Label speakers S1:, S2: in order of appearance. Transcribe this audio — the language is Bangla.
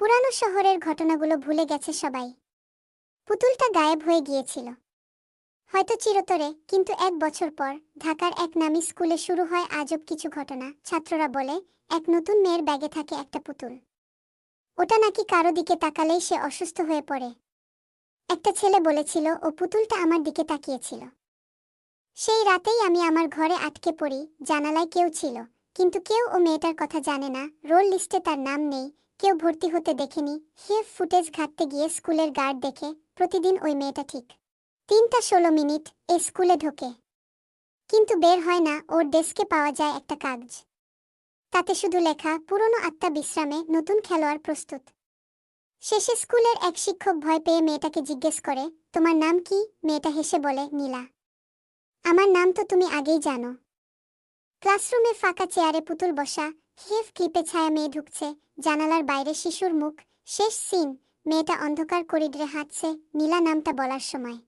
S1: পুরানো শহরের ঘটনাগুলো ভুলে গেছে সবাই। পুতুলটা গায়েব হয়ে গিয়েছিল, হয়তো চিরতরে। কিন্তু 1 বছর পর ঢাকার এক নামী স্কুলে শুরু হয় আজব কিছু ঘটনা। ছাত্ররা বলে, এক নতুন মেয়ের ব্যাগে থাকে একটা পুতুল। ওটা নাকি কারো দিকে তাকালেই সে অসুস্থ হয়ে পড়ে। একটা ছেলে বলেছিল ও পুতুলটা আমার দিকে তাকিয়েছিল। সেই রাতেই আমি আমার ঘরে আটকে পড়ি। জানালায় কেউ ছিল, কিন্তু কেউ ও মেয়েটার কথা জানে না। রোল লিস্টে তার নাম নেই, কেউ ভর্তি হতে দেখেনি। ফুটেজ ঘাঁটতে গিয়ে স্কুলের গার্ড দেখে প্রতিদিন ওই মেয়েটা ঠিক 3টা 16 মিনিট এ স্কুলে ঢোকে, কিন্তু বের হয় না। ওর ডেস্কে পাওয়া যায় একটা কাগজ, তাতে শুধু লেখা, পুরনো আত্মা বিশ্রামে, নতুন খেলোয়াড় প্রস্তুত। শেষে স্কুলের এক শিক্ষক ভয় পেয়ে মেয়েটাকে জিজ্ঞেস করে, তোমার নাম কি? মেয়েটা হেসে বলে, নীলা। আমার নাম তো তুমি আগেই জানো। ক্লাসরুমে ফাঁকা চেয়ারে পুতুল বসা, ক্লিপে ছায়া মেয়ে ঢুকছে, জানালার বাইরে শিশুর মুখ। শেষ সিন, মেয়েটা অন্ধকার করিডোরে হাঁটছে নীলা নামটা বলার সময়।